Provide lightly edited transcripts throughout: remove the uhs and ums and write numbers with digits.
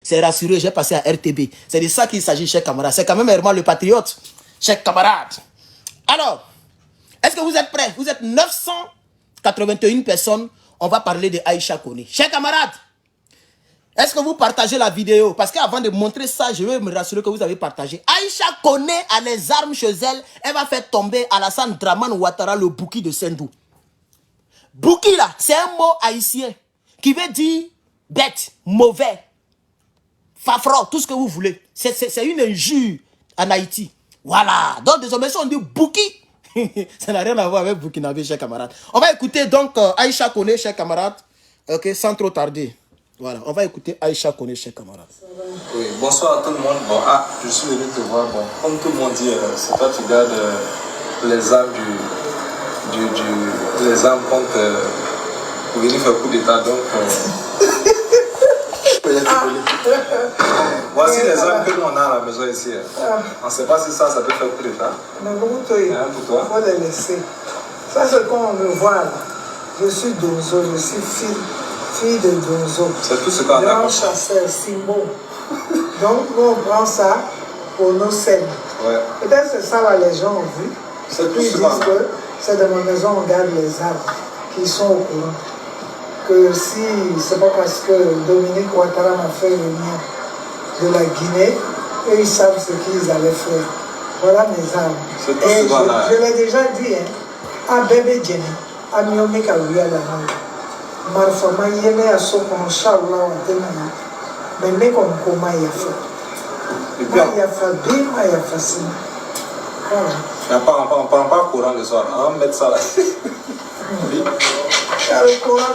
C'est rassuré, j'ai passé à RTB. C'est de ça qu'il s'agit, chers camarades. C'est quand même vraiment le patriote, chers camarades. Alors, est-ce que vous êtes prêts? Vous êtes 981 personnes. On va parler de Aïcha Koné. Chers camarades, est-ce que vous partagez la vidéo? Parce qu'avant de montrer ça, je vais me rassurer que vous avez partagé. Aïcha Koné a les armes chez elle. Elle va faire tomber Alassane Dramane Ouattara, le Bouki de Sendou. Bouki là, c'est un mot haïtien qui veut dire bête, mauvais, fafro, tout ce que vous voulez. C'est une injure en Haïti. Voilà. Donc désormais, si on dit Bouki, ça n'a rien à voir avec Burkinabé, chers camarades. On va écouter donc Aïcha Koné, chers camarades, ok, sans trop tarder. Voilà, on va écouter Aïcha Koné, chers camarades. Oui, bonsoir à tout le monde. Bon, je suis venu te voir. Bon, comme tout le monde dit, c'est toi qui gardes les armes les armes contre pour venir faire coup d'état. Donc, voici les armes que nous on a à la maison ici. On ne sait pas si ça peut faire coup d'état. Mais pour toi, il faut les laisser. Ça, c'est comme on me voit là. Je suis Donzo, je suis fille de Donzo. C'est tout ce qu'on a. Grand chasseur, Simbo. Donc, nous, on prend ça pour nos scènes. Ouais. Peut-être c'est ça là, les gens ont vu. C'est tout ils ce disent qu'on a. que c'est de ma maison, on garde les armes qui sont au courant. Que si c'est pas parce que Dominique Ouattara m'a fait venir de la Guinée, eux ils savent ce qu'ils allaient faire. Voilà mes armes. Et je l'ai déjà dit, hein, à bébé Jenny, à Miyomi Kawia la langue. Marfama yene ya sokon shallah wa temana. Mais ne comme comment il a fait. Il a fait bien, il a fait ça. Voilà. On ne prend pas courant le soir. On va mettre ça là. Le courant,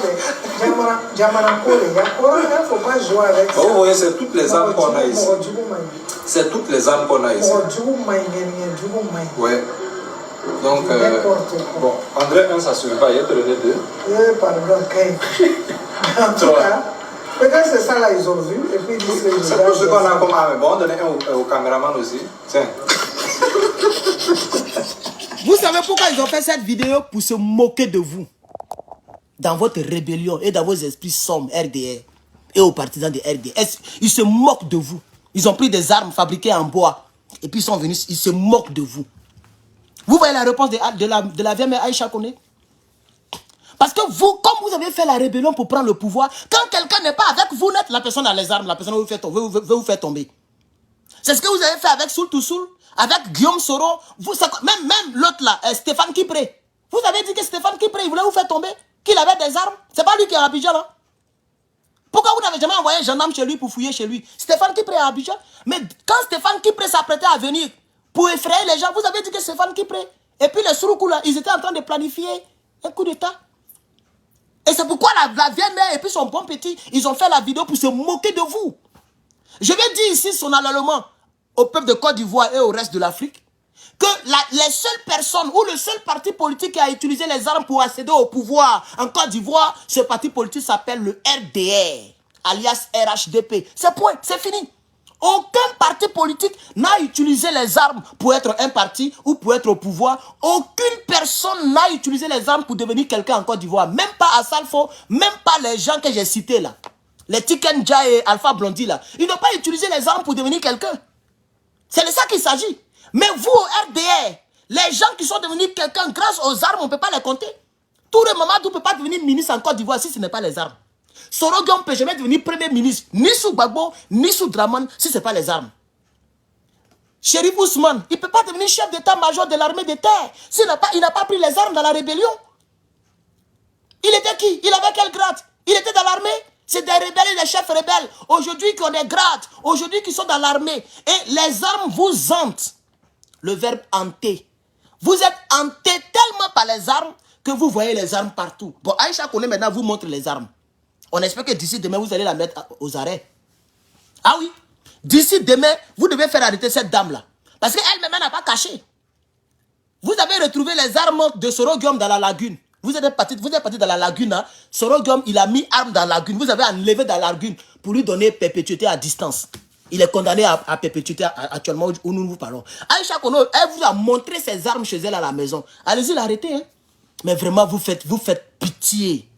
il ne faut pas jouer avec ça. Vous voyez, c'est toutes les armes qu'on a ici. C'est toutes les armes qu'on a ici. Ouais. Donc, bon, André 1, ça ne suffit pas. Il y a te donné 2. Pardon, en tout cas, peut-être c'est ça là, ils ont vu. Et puis ils disent que c'est tout ce qu'on a comme arme. Bon, on donne un au caméraman aussi. Tiens. Vous savez pourquoi ils ont fait cette vidéo? Pour se moquer de vous. Dans votre rébellion et dans vos esprits sombres RDR et aux partisans de RDS, ils se moquent de vous. Ils ont pris des armes fabriquées en bois et puis ils sont venus, ils se moquent de vous. Vous voyez la réponse de la vieille mère Aïcha Koné? Parce que vous, comme vous avez fait la rébellion pour prendre le pouvoir, quand quelqu'un n'est pas avec vous, net, la personne a les armes, la personne veut vous faire tomber. C'est ce que vous avez fait avec Soul to Soul, avec Guillaume Soro, même l'autre là, Stéphane Kipré. Vous avez dit que Stéphane Kipré, il voulait vous faire tomber, qu'il avait des armes. C'est pas lui qui est à Abidjan là. Pourquoi vous n'avez jamais envoyé un gendarme chez lui pour fouiller chez lui? Stéphane Kipré est à Abidjan. Mais quand Stéphane Kipré s'apprêtait à venir pour effrayer les gens, vous avez dit que Stéphane Kipré, et puis les Souroukou là, ils étaient en train de planifier un coup d'état. Et c'est pourquoi la vieille mère et puis son bon petit, ils ont fait la vidéo pour se moquer de vous. Je vais dire ici solennellement au peuple de Côte d'Ivoire et au reste de l'Afrique que les seules personnes ou le seul parti politique qui a utilisé les armes pour accéder au pouvoir en Côte d'Ivoire, ce parti politique s'appelle le RDR, alias RHDP. C'est point, c'est fini. Aucun parti politique n'a utilisé les armes pour être un parti ou pour être au pouvoir. Aucune personne n'a utilisé les armes pour devenir quelqu'un en Côte d'Ivoire. Même pas Assalfo, même pas les gens que j'ai cités là. Les Tikenja et Alpha Blondy là. Ils n'ont pas utilisé les armes pour devenir quelqu'un. C'est de ça qu'il s'agit. Mais vous, au RDR, les gens qui sont devenus quelqu'un grâce aux armes, on ne peut pas les compter. Touré Mamadou ne peut pas devenir ministre en Côte d'Ivoire si ce n'est pas les armes. Soro Gueye ne peut jamais devenir premier ministre, ni sous Gbagbo, ni sous Dramane, si ce n'est pas les armes. Chérif Ousmane, il ne peut pas devenir chef d'état-major de l'armée de terre il n'a pas pris les armes dans la rébellion. Il était qui? Il avait quel grade? Il était dans l'armée? C'est des rebelles et des chefs rebelles. Aujourd'hui qui ont des grades, aujourd'hui qui sont dans l'armée. Et les armes vous hantent. Le verbe hanter. Vous êtes hanté tellement par les armes que vous voyez les armes partout. Bon, Aïcha Koné maintenant vous montre les armes. On espère que d'ici demain, vous allez la mettre aux arrêts. Ah oui. D'ici demain, vous devez faire arrêter cette dame-là. Parce qu'elle-même n'a pas caché. Vous avez retrouvé les armes de Soro Gueye dans la lagune. Vous êtes parti dans la lagune. Hein. Soro Gueye, il a mis arme dans la lagune. Vous avez enlevé dans la lagune pour lui donner perpétuité à distance. Il est condamné à perpétuité actuellement où nous parlons. Aïcha Koné, elle vous a montré ses armes chez elle à la maison. Allez-y l'arrêter. Hein. Mais vraiment, vous faites pitié.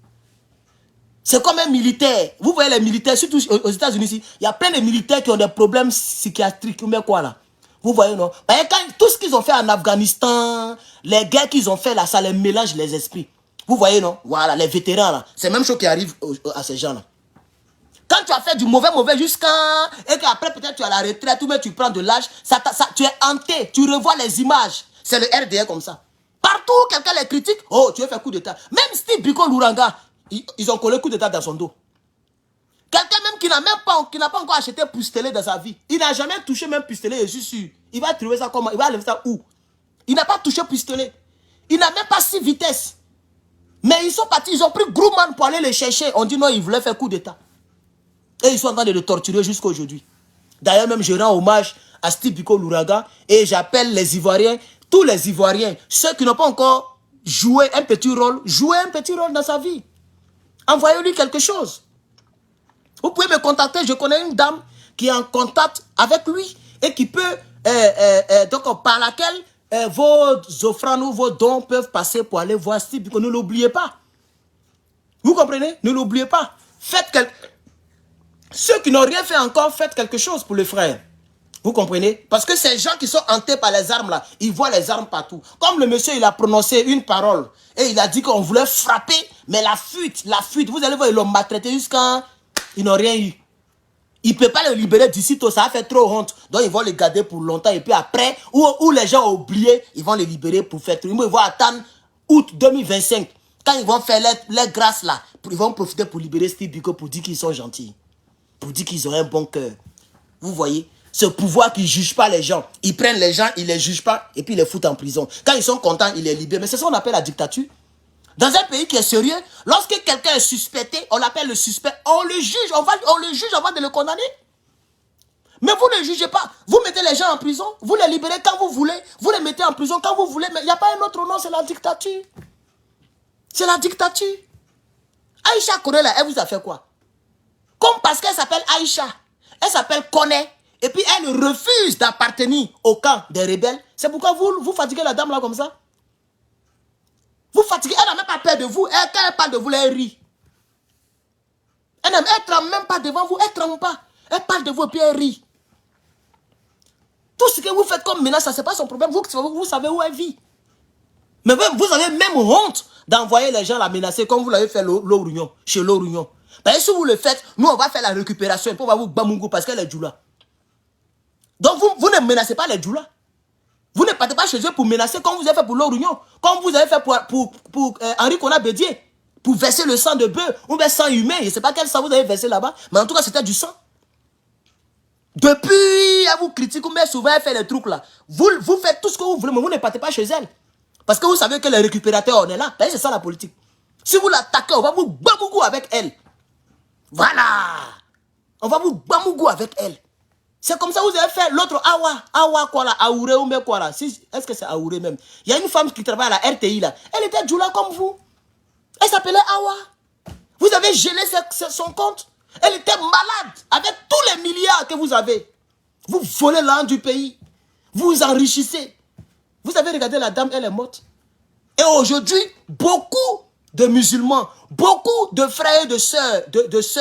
C'est comme un militaire. Vous voyez les militaires, surtout aux États-Unis ici, il y a plein de militaires qui ont des problèmes psychiatriques. Ou bien quoi là? Vous voyez, non? Tout ce qu'ils ont fait en Afghanistan, les guerres qu'ils ont fait là, ça les mélange les esprits. Vous voyez, non? Voilà, les vétérans là. C'est la même chose qui arrive à ces gens là. Quand tu as fait du mauvais jusqu'à... Et qu'après peut-être tu as la retraite ou bien tu prends de l'âge, tu es hanté, tu revois les images. C'est le RDR comme ça. Partout où quelqu'un les critique, oh, tu as fait coup d'état. Même Steve Biko Luranga, ils ont collé coup d'état dans son dos. Quelqu'un même qui n'a pas encore acheté pistolet dans sa vie. Il n'a jamais touché même pistolet, je suis sûr. Il va trouver ça comment? Il va lever ça où? Il n'a pas touché pistolet. Il n'a même pas 6 vitesses. Mais ils sont partis, ils ont pris Grumman pour aller les chercher. On dit non, ils voulaient faire coup d'état. Et ils sont en train de le torturer jusqu'à aujourd'hui. D'ailleurs, même je rends hommage à Steve Biko Luraga et j'appelle les Ivoiriens, tous les Ivoiriens, ceux qui n'ont pas encore joué un petit rôle, jouez un petit rôle dans sa vie. Envoyez-lui quelque chose. Vous pouvez me contacter, je connais une dame qui est en contact avec lui et qui peut, donc par laquelle vos offrandes ou vos dons peuvent passer pour aller voir Steve Biko. Ne l'oubliez pas. Vous comprenez? Ne l'oubliez pas. Faites quelque... Ceux qui n'ont rien fait encore, faites quelque chose pour le frère. Vous comprenez? Parce que ces gens qui sont hantés par les armes là, ils voient les armes partout. Comme le monsieur, il a prononcé une parole et il a dit qu'on voulait frapper, mais la fuite, vous allez voir, ils l'ont maltraité jusqu'à... Ils n'ont rien eu. Il ne peut pas le libérer d'ici tôt, ça a fait trop honte. Donc ils vont le garder pour longtemps et puis après, où les gens ont oublié, ils vont le libérer pour faire tout. Ils vont attendre août 2025. Quand ils vont faire les grâces là, ils vont profiter pour libérer Steve Biko pour dire qu'ils sont gentils. Pour dire qu'ils ont un bon cœur. Vous voyez? Ce pouvoir qui ne juge pas les gens. Ils prennent les gens, ils ne les jugent pas et puis ils les foutent en prison. Quand ils sont contents, ils les libèrent. Mais c'est ça qu'on appelle la dictature. Dans un pays qui est sérieux, lorsque quelqu'un est suspecté, on l'appelle le suspect, on le juge, on le juge avant de le condamner. Mais vous ne jugez pas. Vous mettez les gens en prison, vous les libérez quand vous voulez, vous les mettez en prison quand vous voulez, mais il n'y a pas un autre nom, c'est la dictature. C'est la dictature. Aïcha Kone là, elle vous a fait quoi? Comme parce qu'elle s'appelle Aïcha, elle s'appelle Kone, et puis elle refuse d'appartenir au camp des rebelles. C'est pourquoi vous fatiguez la dame là comme ça. Vous fatiguez, elle n'a même pas peur de vous. Quand elle parle de vous, elle rit. Elle ne tremble même pas devant vous, elle ne tremble pas. Elle parle de vous et puis elle rit. Tout ce que vous faites comme menace, ça c'est pas son problème. Vous savez où elle vit. Mais vous avez même honte d'envoyer les gens la menacer comme vous l'avez fait chez l'Orunion. Parce que si vous le faites, nous on va faire la récupération et puis on va vous bamungo parce qu'elle est djoula. Donc vous ne menacez pas les djoula. Vous ne partez pas chez eux pour menacer comme vous avez fait pour l'Orunion, comme vous avez fait pour Henri Kona Bédier, pour verser le sang de bœuf, ou bien sang humain. Je ne sais pas quel sang vous avez versé là-bas, mais en tout cas c'était du sang. Depuis, elle vous critique, mais souvent elle fait les trucs là. Vous faites tout ce que vous voulez, mais vous ne partez pas chez elle. Parce que vous savez que les récupérateurs, on est là. C'est ça la politique. Si vous l'attaquez, on va vous bamougou avec elle. Voilà. On va vous bamougou avec elle. C'est comme ça que vous avez fait l'autre Awa quoi là, Aouré ou quoi là. Est-ce que c'est Aouré même? Il y a une femme qui travaille à la RTI là. Elle était djoula comme vous. Elle s'appelait Awa. Vous avez gelé son compte. Elle était malade avec tous les milliards que vous avez. Vous volez l'argent du pays. Vous vous enrichissez. Vous avez regardé la dame, elle est morte. Et aujourd'hui, beaucoup de musulmans, beaucoup de frères et de sœurs,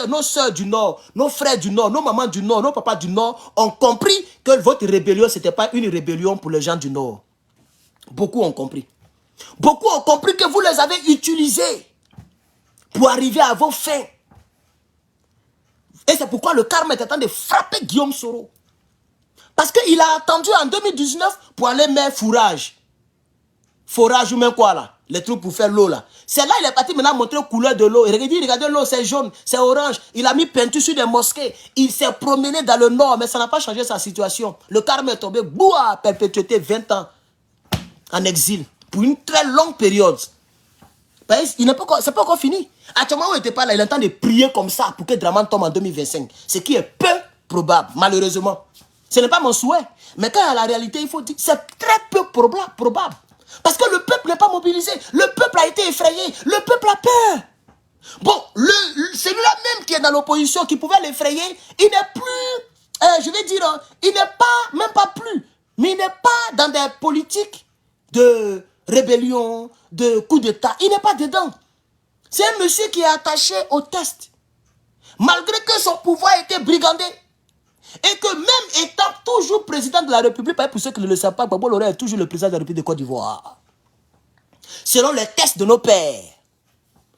nos sœurs du Nord, nos frères du Nord, nos mamans du Nord, nos papas du Nord, ont compris que votre rébellion, ce n'était pas une rébellion pour les gens du Nord. Beaucoup ont compris. Beaucoup ont compris que vous les avez utilisés pour arriver à vos fins. Et c'est pourquoi le karma est en train de frapper Guillaume Soro. Parce qu'il a attendu en 2019 pour aller mettre fourrage. Forage ou même quoi là. Les trucs pour faire l'eau là. C'est là il est parti maintenant montrer la couleur de l'eau. Regardez l'eau, c'est jaune, c'est orange. Il a mis peinture sur des mosquées. Il s'est promené dans le nord, mais ça n'a pas changé sa situation. Le karma est tombé, boua, perpétuité 20 ans en exil. Pour une très longue période. C'est pas encore fini. Actuellement, où il n'était pas là, il est en train de prier comme ça pour que Draman tombe en 2025. Ce qui est peu probable, malheureusement. Ce n'est pas mon souhait. Mais quand il y a la réalité, il faut dire c'est très peu probable. Parce que le peuple n'est pas mobilisé. Le peuple a été effrayé. Le peuple a peur. Bon, celui-là même qui est dans l'opposition, qui pouvait l'effrayer, il n'est plus, je vais dire, il n'est pas, même pas plus, mais il n'est pas dans des politiques de rébellion, de coup d'État. Il n'est pas dedans. C'est un monsieur qui est attaché au test. Malgré que son pouvoir était brigandé. Et que même étant toujours président de la République, pour ceux qui ne le savent pas, Gbagbo Lora est toujours le président de la République de Côte d'Ivoire. Selon les tests de nos pères.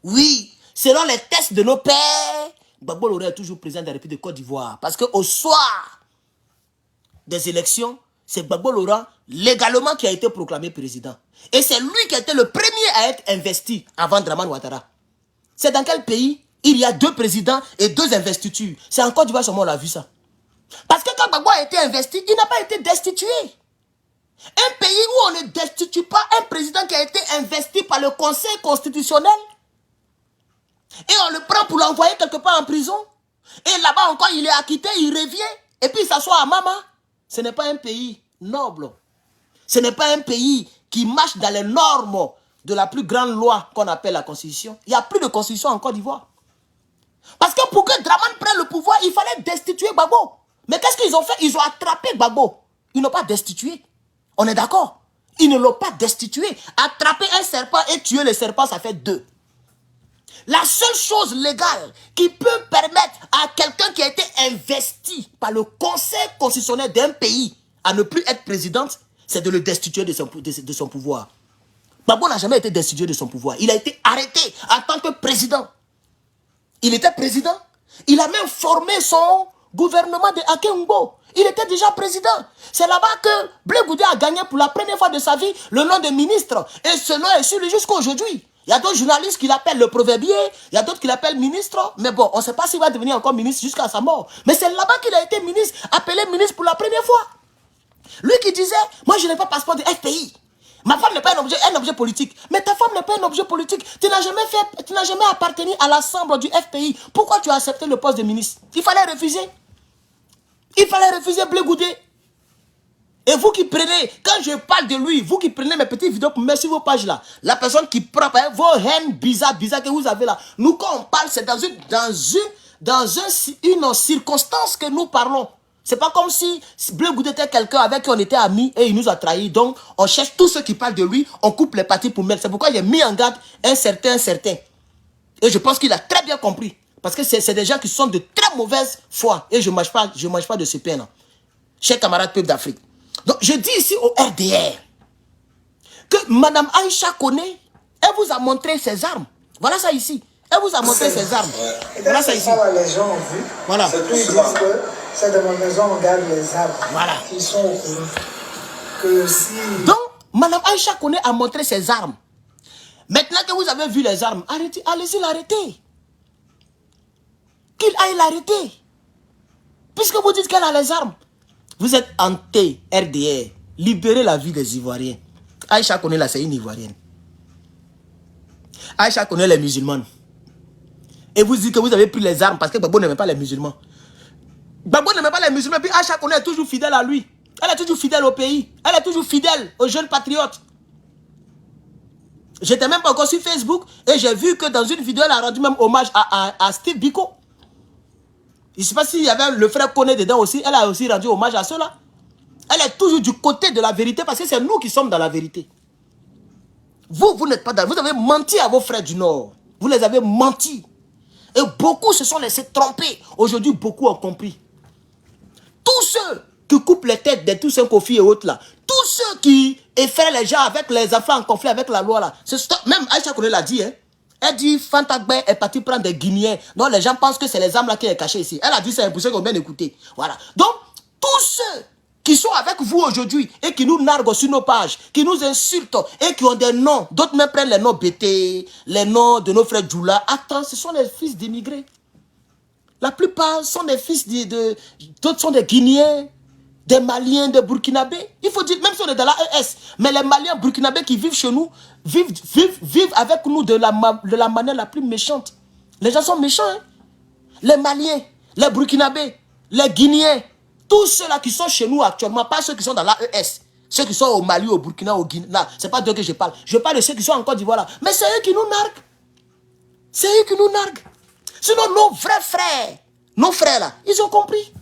Oui, selon les tests de nos pères, Gbagbo Lora est toujours président de la République de Côte d'Ivoire. Parce qu'au soir des élections, c'est Gbagbo Lora légalement qui a été proclamé président. Et c'est lui qui a été le premier à être investi avant Dramane Ouattara. C'est dans quel pays il y a 2 présidents et 2 investitures? C'est en Côte d'Ivoire seulement on a vu ça. Parce que quand Gbagbo a été investi, il n'a pas été destitué. Un pays où on ne destitue pas un président qui a été investi par le Conseil constitutionnel et on le prend pour l'envoyer quelque part en prison. Et là-bas encore, il est acquitté, il revient et puis il s'assoit à Mama. Ce n'est pas un pays noble. Ce n'est pas un pays qui marche dans les normes de la plus grande loi qu'on appelle la Constitution. Il n'y a plus de Constitution en Côte d'Ivoire. Parce que pour que Dramane prenne le pouvoir, il fallait destituer Gbagbo. Mais qu'est-ce qu'ils ont fait? Ils ont attrapé Gbagbo. Ils n'ont pas destitué. On est d'accord? Ils ne l'ont pas destitué. Attraper un serpent et tuer le serpent, ça fait 2. La seule chose légale qui peut permettre à quelqu'un qui a été investi par le Conseil constitutionnel d'un pays à ne plus être présidente, c'est de le destituer de son pouvoir. Gbagbo n'a jamais été destitué de son pouvoir. Il a été arrêté en tant que président. Il était président. Il a même formé son gouvernement de Akengbo. Il était déjà président. C'est là-bas que Blé Goudé a gagné pour la première fois de sa vie le nom de ministre. Et ce nom est sur lui jusqu'à aujourd'hui. Il y a d'autres journalistes qui l'appellent le proverbier. Il y a d'autres qui l'appellent ministre. Mais bon, on ne sait pas s'il va devenir encore ministre jusqu'à sa mort. Mais c'est là-bas qu'il a été ministre, appelé ministre pour la première fois. Lui qui disait, moi je n'ai pas passeport de FPI. Ma femme n'est pas un objet politique. Mais ta femme n'est pas un objet politique. Tu n'as jamais appartenu à l'assemblée du FPI. Pourquoi tu as accepté le poste de ministre? Il fallait refuser. Il fallait refuser Blé Goudé. Et vous qui prenez, quand je parle de lui, vous qui prenez mes petites vidéos pour mettre sur vos pages là, la personne qui prend vos haines bizarres que vous avez là, nous quand on parle, c'est dans une circonstance que nous parlons. C'est pas comme si Blé Goudé était quelqu'un avec qui on était amis et il nous a trahis. Donc, on cherche tous ceux qui parlent de lui, on coupe les parties pour mettre. C'est pourquoi j'ai mis en garde un certain. Et je pense qu'il a très bien compris. Parce que c'est des gens qui sont de très mauvaise foi. Et je ne mange pas de ce pain. Chers camarades peuple d'Afrique. Donc, je dis ici au RDR que Madame Aïcha Koné, elle vous a montré ses armes. Voilà ça ici. Elle vous a montré ses armes. Voilà ça ici. Les gens ont vu. Voilà. Ils disent que c'est de ma maison, on garde les armes. Voilà. Ils sont au courant. Que si... Donc, Madame Aïcha Koné a montré ses armes. Maintenant que vous avez vu les armes, allez-y l'arrêter. Qu'il aille l'arrêter. Puisque vous dites qu'elle a les armes. Vous êtes anti-RDR. Libérez la vie des Ivoiriens. Aïcha Koné là, c'est une Ivoirienne. Aïcha Koné les musulmanes. Et vous dites que vous avez pris les armes parce que Gbagbo n'aimait pas les musulmans. Gbagbo n'aimait pas les musulmans, puis Aïcha Koné est toujours fidèle à lui. Elle est toujours fidèle au pays. Elle est toujours fidèle aux jeunes patriotes. J'étais même pas encore sur Facebook et j'ai vu que dans une vidéo, elle a rendu même hommage à Steve Biko. Je ne sais pas s'il y avait le frère Koné dedans aussi. Elle a aussi rendu hommage à cela. Elle est toujours du côté de la vérité parce que c'est nous qui sommes dans la vérité. Vous n'êtes pas dans... Vous avez menti à vos frères du Nord. Vous les avez menti. Et beaucoup se sont laissés tromper. Aujourd'hui, beaucoup ont compris. Tous ceux qui coupent les têtes des Toussaint Kofi et autres là, tous ceux qui effraient les gens avec les enfants en conflit avec la loi là, même Aïcha Koné l'a dit, hein. Elle dit Fantagbe est parti prendre des Guinéens. Donc les gens pensent que c'est les armes là qui est cachées ici. Elle a dit ça pour ceux qui ont bien écouté. Voilà. Donc, tous ceux qui sont avec vous aujourd'hui et qui nous narguent sur nos pages, qui nous insultent et qui ont des noms, d'autres même prennent les noms BT, les noms de nos frères Djoula. Attends, ce sont les fils d'immigrés. La plupart sont des fils d'autres sont des Guinéens, des Maliens, des Burkinabés. Il faut dire, même si on est dans la ES, mais les Maliens burkinabés qui vivent chez nous, vivent avec nous de la manière la plus méchante. Les gens sont méchants. Hein? Les Maliens, les Burkinabés, les Guinéens, tous ceux-là qui sont chez nous actuellement, pas ceux qui sont dans la ES, ceux qui sont au Mali, au Burkina, au Guinée, là, c'est pas d'eux que je parle. Je parle de ceux qui sont en Côte d'Ivoire là. Mais c'est eux qui nous narguent. C'est eux qui nous narguent. Sinon, nos vrais frères, nos frères là, ils ont compris.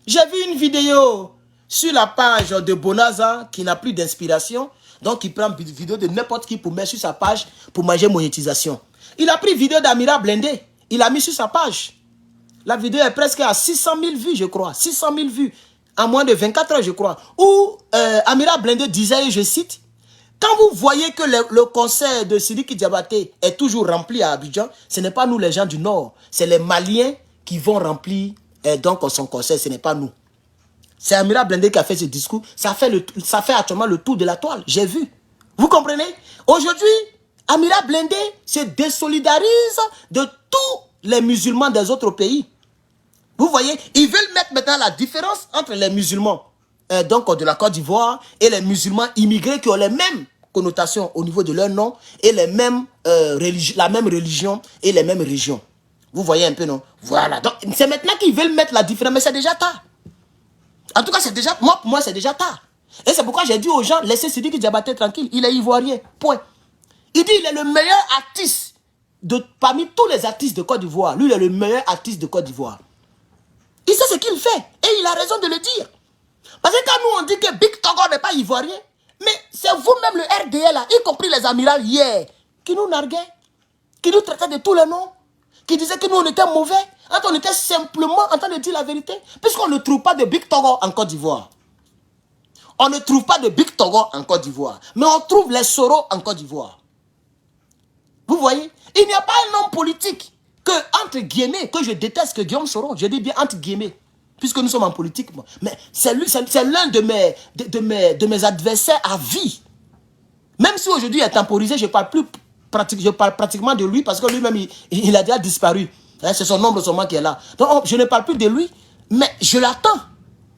J'ai vu une vidéo sur la page de Bonaza qui n'a plus d'inspiration. Donc, il prend une vidéo de n'importe qui pour mettre sur sa page pour manger monétisation. Il a pris vidéo d'Amira Blindé. Il a mis sur sa page. La vidéo est presque à 600 000 vues, je crois. 600 000 vues. En moins de 24 heures, je crois. Où Amira Blindé disait, je cite, quand vous voyez que le concert de Sidiki Diabaté est toujours rempli à Abidjan, ce n'est pas nous les gens du Nord. C'est les Maliens qui vont remplir donc son concert. Ce n'est pas nous. C'est Amira Blindé qui a fait ce discours. Ça fait actuellement le tour de la toile. J'ai vu. Vous comprenez? Aujourd'hui, Amira Blindé se désolidarise de tous les musulmans des autres pays. Vous voyez, ils veulent mettre maintenant la différence entre les musulmans donc de la Côte d'Ivoire et les musulmans immigrés qui ont les mêmes connotations au niveau de leur nom et les mêmes, la même religion et les mêmes régions. Vous voyez un peu, non? Voilà. Donc, c'est maintenant qu'ils veulent mettre la différence, mais c'est déjà tard. En tout cas, c'est déjà, pour moi, c'est déjà tard. Et c'est pourquoi j'ai dit aux gens, laissez Sidiki Diabaté tranquille. Il est ivoirien. Point. Il dit, il est le meilleur artiste parmi tous les artistes de Côte d'Ivoire. Lui, il est le meilleur artiste de Côte d'Ivoire. Il sait ce qu'il fait. Et il a raison de le dire. Parce que quand nous, on dit que Big Togo n'est pas ivoirien, mais c'est vous-même le RDL, là, y compris les amirals hier, qui nous narguaient, qui nous traitaient de tous les noms, qui disaient que nous, on était mauvais, quand on était simplement en train de dire la vérité, puisqu'on ne trouve pas de Big Togo en Côte d'Ivoire. On ne trouve pas de Big Togo en Côte d'Ivoire, mais on trouve les Soro en Côte d'Ivoire. Vous voyez, il n'y a pas un homme politique que, entre guillemets, que je déteste que Guillaume Soro, je dis bien entre guillemets, puisque nous sommes en politique, mais c'est l'un de mes adversaires à vie. Même si aujourd'hui il est temporisé, je parle pratiquement de lui parce que lui-même il a déjà disparu. C'est son ombre seulement qui est là. Donc je ne parle plus de lui, mais je l'attends.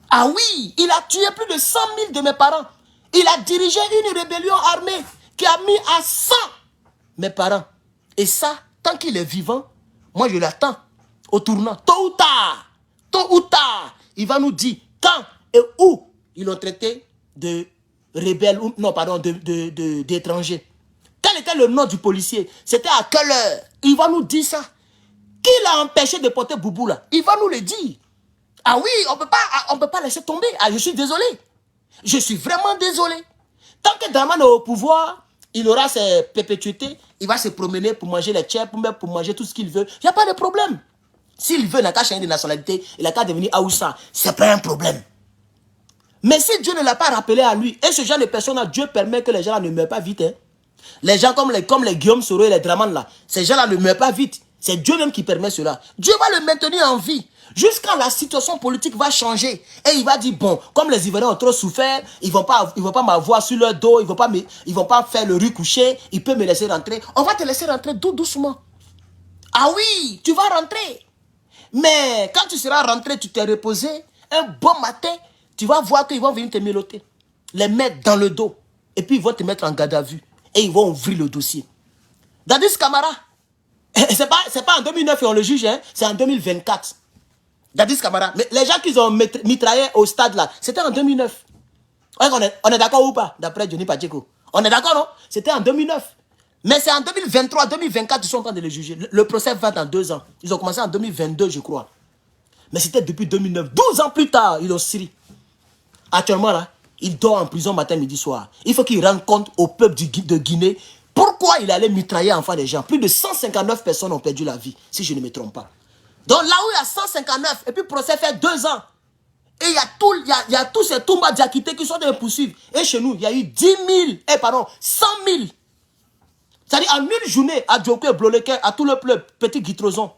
Ah oui, il a tué plus de 100 000 de mes parents. Il a dirigé une rébellion armée qui a mis à 100 mes parents. Et ça, tant qu'il est vivant, moi je l'attends au tournant. Tôt ou tard, il va nous dire quand et où ils l'ont traité de rebelle, ou non pardon, d'étranger. Quel était le nom du policier? C'était à quelle heure? Il va nous dire ça. Qui l'a empêché de porter Boubou là? Il va nous le dire. Ah oui, on peut pas laisser tomber. Ah, je suis désolé. Je suis vraiment désolé. Tant que Draman est au pouvoir, il aura ses perpétuités, il va se promener pour manger les tchèques, pour manger tout ce qu'il veut. Il n'y a pas de problème. S'il veut, il n'a qu'à changer de nationalité, il n'a qu'à devenir Aoussa. Ce n'est pas un problème. Mais si Dieu ne l'a pas rappelé à lui, et ce genre de personnes-là, Dieu permet que les gens-là ne meurent pas vite. Hein. Les gens comme les Guillaume Soro et les Draman, là, ces gens-là ne meurent pas vite. C'est Dieu même qui permet cela. Dieu va le maintenir en vie. Jusqu'à la situation politique va changer. Et il va dire, bon, comme les Ivoiriens ont trop souffert, ils ne vont pas m'avoir sur leur dos, ils ne vont pas faire le riz couché, ils peuvent me laisser rentrer. On va te laisser rentrer doucement. Ah oui, tu vas rentrer. Mais quand tu seras rentré, tu t'es reposé, un bon matin, tu vas voir qu'ils vont venir te méloter, les mettre dans le dos. Et puis ils vont te mettre en garde à vue. Et ils vont ouvrir le dossier. Dadis Camara, c'est pas en 2009 et on le juge, hein, c'est en 2024. Dadis Camara, mais les gens qu'ils ont mitraillé au stade là, c'était en 2009. On est d'accord ou pas, d'après Johnny Pacheco? On est d'accord, non? C'était en 2009. Mais c'est en 2023, 2024 qu'ils sont en train de les juger. Le procès va dans 2 ans. Ils ont commencé en 2022, je crois. Mais c'était depuis 2009. 12 ans plus tard, ils ont Syrie. Actuellement, là, il dort en prison matin, midi, soir. Il faut qu'il rende compte au peuple de Guinée pourquoi il allait mitrailler enfin des gens. Plus de 159 personnes ont perdu la vie, si je ne me trompe pas. Donc là où il y a 159, et puis le procès fait 2 ans. Et il y a tous ces Toumba Diakité qui sont des poursuivre. Et chez nous, il y a eu 10 000, 100 000. C'est-à-dire en une journée, à Djoké, Bloleke, à tout le peuple, Petit Guitrozon,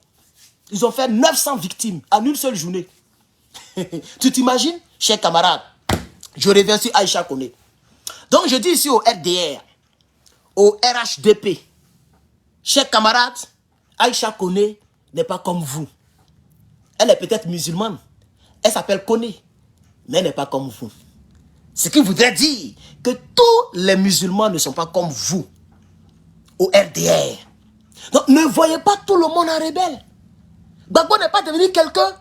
ils ont fait 900 victimes en une seule journée. Tu t'imagines, chers camarades? Je reviens sur Aïcha Koné. Donc je dis ici au RDR, au RHDP, chers camarades, Aïcha Koné n'est pas comme vous. Elle est peut-être musulmane. Elle s'appelle Koné, mais elle n'est pas comme vous. Ce qui voudrait dire que tous les musulmans ne sont pas comme vous. Au RDR. Donc ne voyez pas tout le monde en rebelle. Gbagbo n'est pas devenu quelqu'un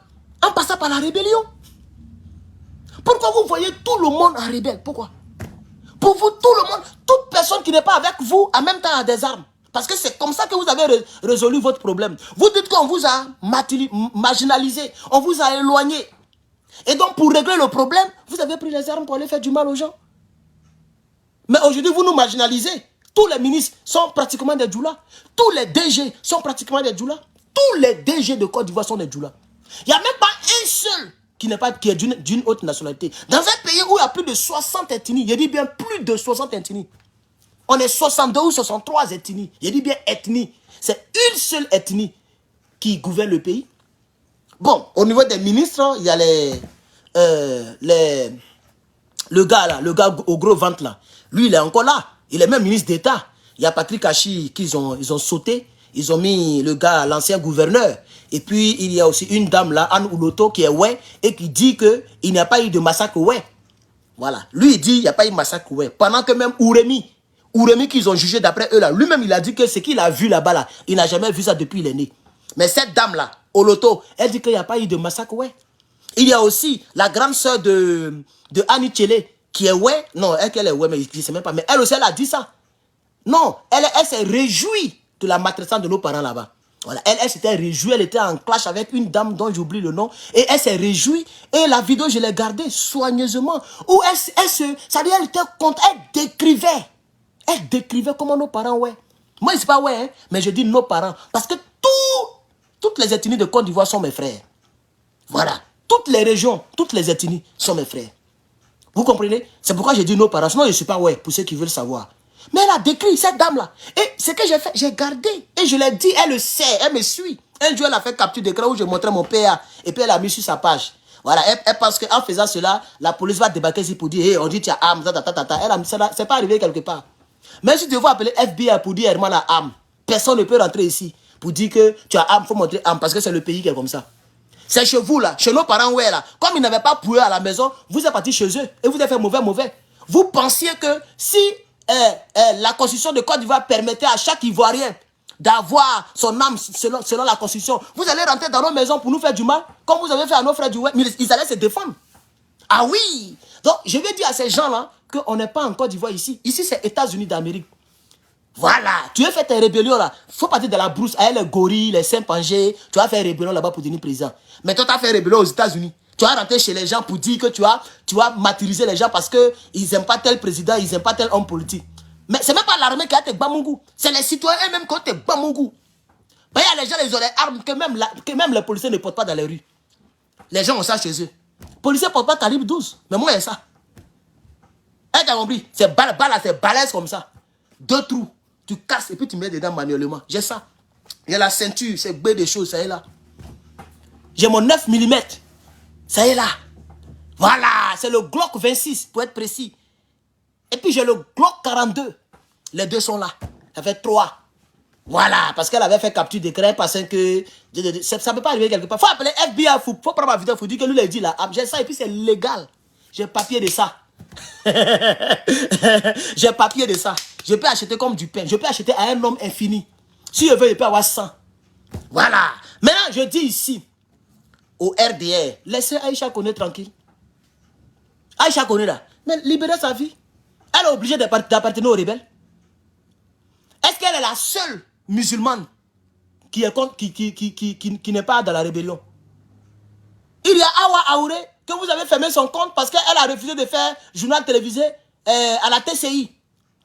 en passant par la rébellion. Pourquoi vous voyez tout le monde en rebelle? Pourquoi? Pour vous, tout le monde, toute personne qui n'est pas avec vous, en même temps a des armes. Parce que c'est comme ça que vous avez résolu votre problème. Vous dites qu'on vous a marginalisé, on vous a éloigné. Et donc pour régler le problème, vous avez pris les armes pour aller faire du mal aux gens. Mais aujourd'hui, vous nous marginalisez. Tous les ministres sont pratiquement des djoulas. Tous les DG sont pratiquement des djoulas. Tous les DG de Côte d'Ivoire sont des djoulas. Il n'y a même pas un seul qui est d'une autre nationalité. Dans un pays où il y a plus de 60 ethnies, je dis bien plus de 60 ethnies. On est 62 ou 63 ethnies. Je dis bien ethnie. C'est une seule ethnie qui gouverne le pays. Bon, au niveau des ministres, il y a le gars là, le gars au gros ventre là. Lui, il est encore là. Il est même ministre d'État. Il y a Patrick Hachi qu'ils ont sauté. Ils ont mis le gars, l'ancien gouverneur. Et puis, il y a aussi une dame là, Anne Ouloto, qui est ouais, et qui dit qu'il n'y a pas eu de massacre ouais. Voilà. Lui, il dit qu'il n'y a pas eu de massacre ouais. Pendant que même Ouremi qu'ils ont jugé d'après eux là, lui-même, il a dit que ce qu'il a vu là-bas là, il n'a jamais vu ça depuis il est né. Mais cette dame là, Ouloto, elle dit qu'il n'y a pas eu de massacre ouais. Il y a aussi la grande sœur de Annie Tchele, qui est ouais. Non, elle est ouais, mais je ne sais même pas. Mais elle aussi, elle a dit ça. Non, elle s'est réjouie de la maltraitance de nos parents là-bas. Voilà, elle s'était réjouie, elle était en clash avec une dame dont j'oublie le nom. Et elle s'est réjouie. Et la vidéo, je l'ai gardée soigneusement. Où elle était contre, elle décrivait comment nos parents, ouais. Moi, je ne sais pas ouais, hein, mais je dis nos parents. Parce que toutes les ethnies de Côte d'Ivoire sont mes frères. Voilà. Toutes les régions, toutes les ethnies sont mes frères. Vous comprenez? C'est pourquoi j'ai dit nos parents. Sinon, je ne suis pas ouais, pour ceux qui veulent savoir. Mais elle a décrit cette dame-là. Et ce que j'ai fait, j'ai gardé. Et je l'ai dit, elle le sait, elle me suit. Un jour, elle a fait capture d'écran où je montrais mon PA. Et puis, elle a mis sur sa page. Voilà, elle pense qu'en faisant cela, la police va débarquer ici pour dire, hey, on dit tu as arme, Elle a mis ça là, c'est pas arrivé quelque part. Même si tu veux appeler FBI pour dire, Herman a arme, personne ne peut rentrer ici pour dire que tu as arme, il faut montrer arme, parce que c'est le pays qui est comme ça. C'est chez vous là, chez nos parents, ouais là. Comme ils n'avaient pas poulet à la maison, vous êtes partis chez eux et vous avez fait mauvais. Vous pensiez que si la constitution de Côte d'Ivoire permettait à chaque Ivoirien d'avoir son âme selon la constitution, vous allez rentrer dans nos maisons pour nous faire du mal, comme vous avez fait à nos frères du Ouest, mais ils allaient se défendre. Ah oui! Donc, je vais dire à ces gens-là qu'on n'est pas en Côte d'Ivoire ici. Ici, c'est États-Unis d'Amérique. Voilà, tu veux faire tes rébellions là, il faut partir de la brousse avec les gorilles, les chimpanzés, tu vas faire rébellion là-bas pour devenir président. Mais toi, tu as fait rébellion aux États-Unis. Tu vas rentrer chez les gens pour dire que tu vas martyriser les gens parce qu'ils n'aiment pas tel président, ils n'aiment pas tel homme politique. Mais ce n'est même pas l'armée qui a tes bamungou, c'est les citoyens eux-mêmes qui ont tes bamungou. Il y a les gens, ils ont les armes que même les policiers ne portent pas dans les rues. Les gens ont ça chez eux. Les policiers ne portent pas calibre 12, mais moi, il y a ça. Tu as compris? C'est balèze comme ça. 2 trous. Tu casses et puis tu mets dedans manuellement. J'ai ça. J'ai la ceinture, c'est bé des choses, ça est là. J'ai mon 9 mm. Ça est là. Voilà, c'est le Glock 26 pour être précis. Et puis j'ai le Glock 42. Les deux sont là. Ça fait 3. Voilà, parce qu'elle avait fait capture d'écran parce que ça ne peut pas arriver quelque part. Il faut appeler FBI, il faut prendre ma vidéo, il faut dire que lui, il a dit là. J'ai ça et puis c'est légal. J'ai papier de ça. J'ai papier de ça. Je peux acheter comme du pain. Je peux acheter à un homme infini. Si je veux, je peux avoir 100. Voilà. Maintenant, je dis ici, au RDR, laissez Aïcha Koné tranquille. Aïcha Koné là, mais libérez sa vie. Elle est obligée d'appartenir aux rebelles. Est-ce qu'elle est la seule musulmane qui n'est pas dans la rébellion? Il y a Awa Aouré que vous avez fermé son compte parce qu'elle a refusé de faire journal télévisé à la TCI.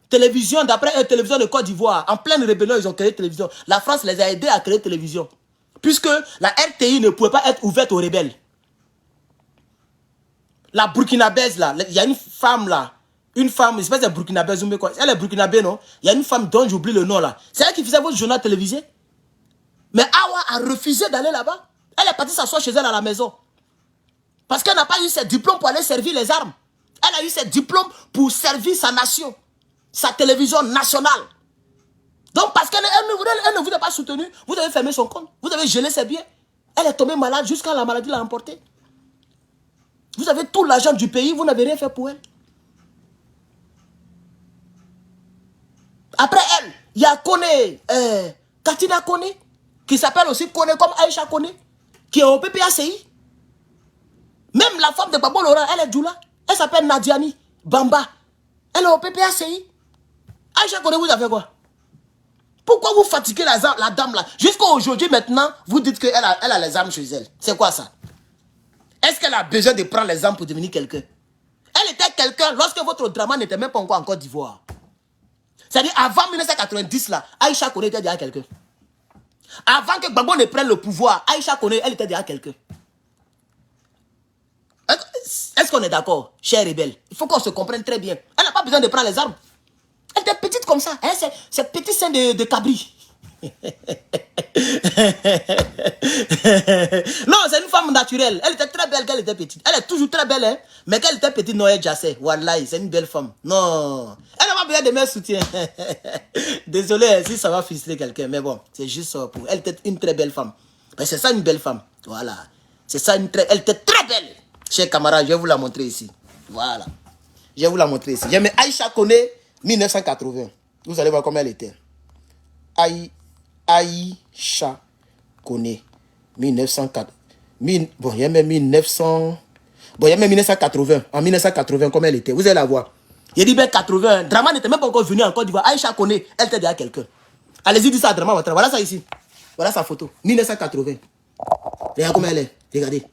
Télévision, d'après télévision de Côte d'Ivoire. En pleine rébellion, ils ont créé télévision. La France les a aidés à créer télévision. Puisque la RTI ne pouvait pas être ouverte aux rebelles. La burkinabèse là, il y a une femme là. Une femme, je sais pas si c'est burkinabèse ou mais quoi. Elle est burkinabé, non? Il y a une femme dont j'oublie le nom là. C'est elle qui faisait votre journal télévisé. Mais Awa a refusé d'aller là-bas. Elle est partie s'asseoir chez elle à la maison. Parce qu'elle n'a pas eu ses diplômes pour aller servir les armes. Elle a eu ses diplômes pour servir sa nation. Sa télévision nationale. Donc parce qu'elle ne vous a pas soutenu, vous avez fermé son compte. Vous avez gelé ses biens. Elle est tombée malade jusqu'à la maladie l'a emportée. Vous avez tout l'argent du pays, vous n'avez rien fait pour elle. Après elle, il y a Koné, Katina Koné, qui s'appelle aussi Koné comme Aïcha Koné, qui est au PPACI. Même la femme de Babo Laurent, elle est Djoula. Elle s'appelle Nadiani Bamba. Elle est au PPACI. Aïcha Koné, vous avez quoi? Pourquoi vous fatiguez la dame là? Jusqu'à aujourd'hui maintenant, vous dites qu'elle a les armes chez elle. C'est quoi ça? Est-ce qu'elle a besoin de prendre les armes pour devenir quelqu'un? Elle était quelqu'un lorsque votre drama n'était même pas encore en Côte d'Ivoire. C'est-à-dire, avant 1990, là, Aïcha Koné était déjà quelqu'un. Avant que Gbagbo ne prenne le pouvoir, Aïcha Koné, elle était déjà quelqu'un. Est-ce qu'on est d'accord, chers rebelles? Il faut qu'on se comprenne très bien. Elle n'a pas besoin de prendre les armes. Elle était petite comme ça. Hein? C'est petit sein de cabri. Non, c'est une femme naturelle. Elle était très belle quand elle était petite. Elle est toujours très belle, hein? Mais quand elle était petite, non, elle jassait. Wallahi, c'est une belle femme. Non. Elle n'a pas besoin de mes soutiens. Désolé si ça va frustrer quelqu'un. Mais bon, c'est juste pour elle. Était une très belle femme. C'est ça une belle femme. Voilà. C'est ça une très... Elle était très belle. Chers camarades, je vais vous la montrer ici. Voilà. Je vais vous la montrer ici. J'ai mis Aïcha Koné, 1980. Vous allez voir comment elle était. Aïcha Koné, 1904. Bon, il y a même 1900. Bon, il y a même 1980. En 1980, comment elle était. Vous allez la voir. Il dit bien 80. Draman n'était même pas encore venu en Côte d'Ivoire. Aïcha Koné, elle était déjà quelqu'un. Allez-y, dis ça à Draman Ouattara. Voilà ça ici. Voilà sa photo. 1980. Regardez comment elle est. Regardez.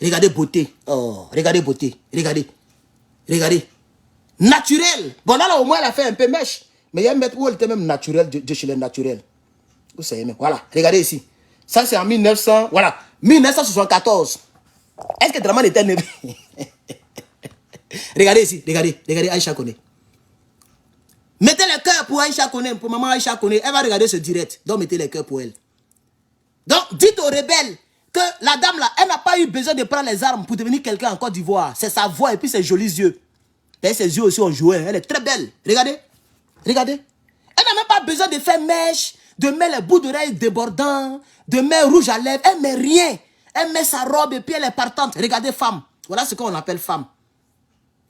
Regardez beauté. Oh, regardez beauté. Regardez. Regardez. Naturel. Bon, là, au moins, elle a fait un peu mèche. Mais il y a un mètre où elle était même naturelle, de chez les naturels. Vous savez même. Voilà. Regardez ici. Ça, c'est en 1900. Voilà. 1974. Est-ce que Draman était né? Regardez ici. Regardez. Regardez Aïcha Koné. Mettez le cœur pour Aïcha Koné. Pour maman Aïcha Koné. Elle va regarder ce direct. Donc, mettez le cœur pour elle. Donc, dites aux rebelles que la dame là, elle n'a pas eu besoin de prendre les armes pour devenir quelqu'un en Côte d'Ivoire. C'est sa voix et puis ses jolis yeux. Et ses yeux aussi ont joué. Elle est très belle. Regardez. Regardez. Elle n'a même pas besoin de faire mèche, de mettre les bouts d'oreilles débordants, de mettre rouge à lèvres. Elle met rien. Elle met sa robe et puis elle est partante. Regardez femme. Voilà ce qu'on appelle femme.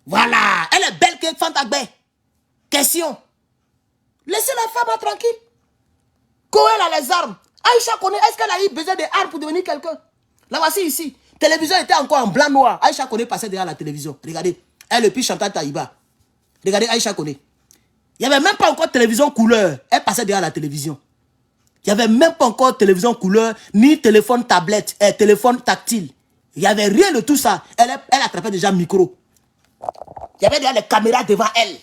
Voilà. Elle est belle que Fantagbe. Question. Laissez la femme tranquille. Quand elle a les armes. Aïcha Koné, est-ce qu'elle a eu besoin d'armes pour devenir quelqu'un? La voici ici. Télévision était encore en blanc-noir. Aïcha Koné passait derrière la télévision. Regardez. Elle et puis Chantal Taïba. Regardez Aïcha Koné. Il n'y avait même pas encore télévision couleur. Elle passait derrière la télévision. Il n'y avait même pas encore télévision couleur, ni téléphone tablette, téléphone tactile. Il n'y avait rien de tout ça. Elle attrapait déjà un micro. Il y avait déjà les caméras devant elle.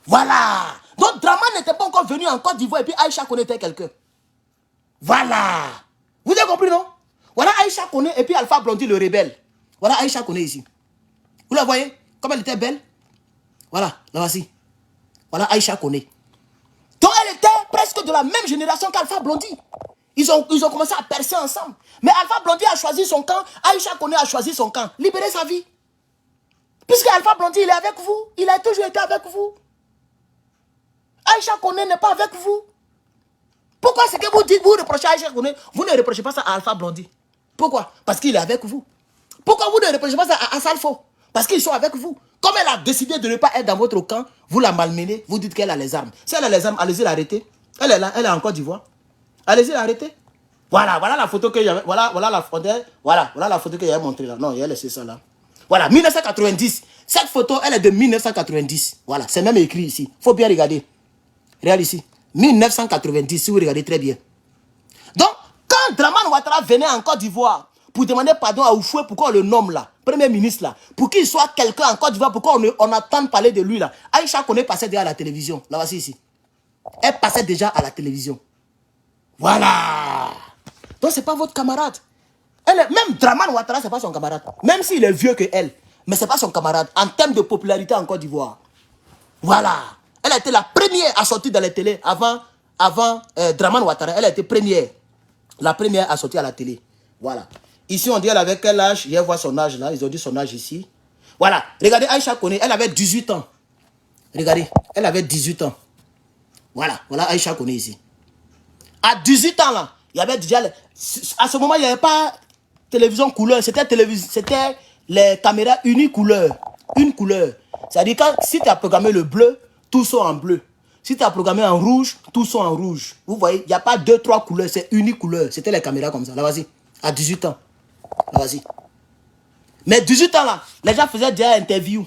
Voilà. Donc Draman n'était pas encore venu en Côte d'Ivoire et puis Aïcha Koné était quelqu'un. Voilà. Vous avez compris, non? Voilà Aïcha Koné et puis Alpha Blondy le rebelle. Voilà Aïcha Koné ici. Vous la voyez? Comme elle était belle. Voilà, là voici. Voilà Aïcha Koné. Donc elle était presque de la même génération qu'Alpha Blondy. Ils ont commencé à percer ensemble. Mais Alpha Blondy a choisi son camp. Aïcha Koné a choisi son camp. Libérez sa vie. Puisque Alpha Blondy, il est avec vous. Il a toujours été avec vous. Aïcha Koné n'est pas avec vous. Pourquoi c'est que vous dites, vous reprochez à Aïcha Koné, vous ne reprochez pas ça à Alpha Blondy? Pourquoi? Parce qu'il est avec vous. Pourquoi vous ne reprochez pas ça à Salfo? Parce qu'ils sont avec vous. Comme elle a décidé de ne pas être dans votre camp, vous la malmenez, vous dites qu'elle a les armes. Si elle a les armes, allez-y l'arrêter. Elle est là, elle est en Côte d'Ivoire. Allez-y l'arrêter. Voilà, voilà la photo que j'avais. Voilà la photo que j'avais montrée là. Non, il a laissé ça là. Voilà, 1990. Cette photo, elle est de 1990. Voilà, c'est même écrit ici. Il faut bien regarder. Regarde ici. 1990, si vous regardez très bien. Donc, quand Draman Ouattara venait en Côte d'Ivoire pour demander pardon à Oufoué, pourquoi on le nomme là, Premier ministre là, pour qu'il soit quelqu'un en Côte d'Ivoire, pourquoi on attend parler de lui là, Aïcha Koné passait déjà à la télévision. Là, voici ici. Elle passait déjà à la télévision. Voilà. Donc, c'est pas votre camarade. Même Draman Ouattara, c'est pas son camarade. Même s'il est vieux que elle, mais c'est pas son camarade en termes de popularité en Côte d'Ivoire. Voilà. Elle a été la première à sortir dans les télés avant Draman Ouattara. Elle a été première. La première à sortir à la télé. Voilà. Ici, on dit elle avait quel âge? Je vois son âge là. Ils ont dit son âge ici. Voilà. Regardez Aïcha Koné. Elle avait 18 ans. Regardez. Elle avait 18 ans. Voilà. Voilà Aïcha Koné ici. À 18 ans là, il y avait déjà... À ce moment, il n'y avait pas télévision couleur. C'était les caméras unicouleur. Une couleur. C'est-à-dire que si tu as programmé le bleu, tous sont en bleu. Si tu as programmé en rouge, tous sont en rouge. Vous voyez, il n'y a pas 2, 3 couleurs, c'est unique couleur. C'était les caméras comme ça. Là, vas-y. À 18 ans. Là, vas-y. Mais 18 ans, là, les gens faisaient déjà interview.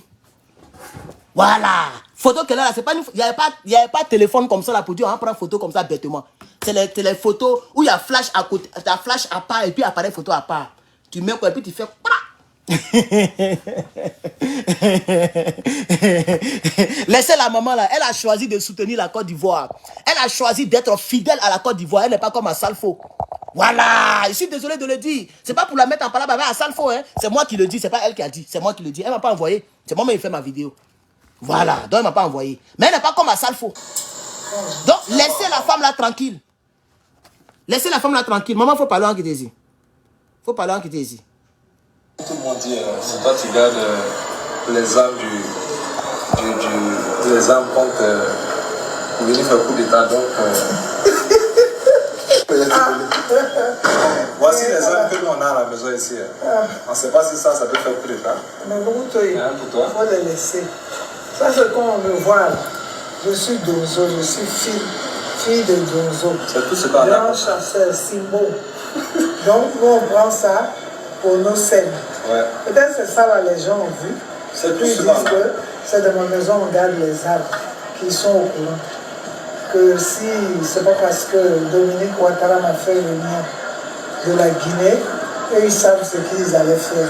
Voilà. Photo que là, c'est pas une... Il n'y avait pas de téléphone comme ça là pour dire on prend photo comme ça bêtement. C'est les photos où il y a flash à côté, tu as flash à part et puis appareil photo à part. Tu mets quoi et puis tu fais... Laissez la maman là, elle a choisi de soutenir la Côte d'Ivoire. Elle a choisi d'être fidèle à la Côte d'Ivoire. Elle n'est pas comme à Salfo. Voilà, je suis désolé de le dire. C'est pas pour la mettre en parole avec Salfo, hein. C'est moi qui le dis, c'est pas elle qui a dit. C'est moi qui le dis. Elle m'a pas envoyé. C'est moi qui fait ma vidéo. Voilà, donc elle m'a pas envoyé. Mais elle n'est pas comme à Salfo. Donc laissez la femme là tranquille. Laissez la femme là tranquille. Maman, faut parler en Kitesi. Faut parler en Kitesi. Tout le monde dit, c'est toi qui gardes les âmes les âmes contre venir faire coup d'état. Donc, voici les âmes que nous on a à la maison ici. On ne sait pas si ça peut faire coup d'état. Mais beaucoup de il faut les laisser. Ça, c'est comme on me voit. Je suis Donzo, je suis fille de Donzo. C'est tout ce qu'on a. Grand chasseur, Simbo. Donc, nous, on prend ça pour nos scènes. Ouais. Peut-être c'est ça là, les gens ont vu. C'est tout Puis ils ce disent qu'on a. que c'est de ma maison, on garde les arbres qui sont au courant. Que si c'est pas parce que Dominique Ouattara m'a fait venir de la Guinée, eux ils savent ce qu'ils allaient faire.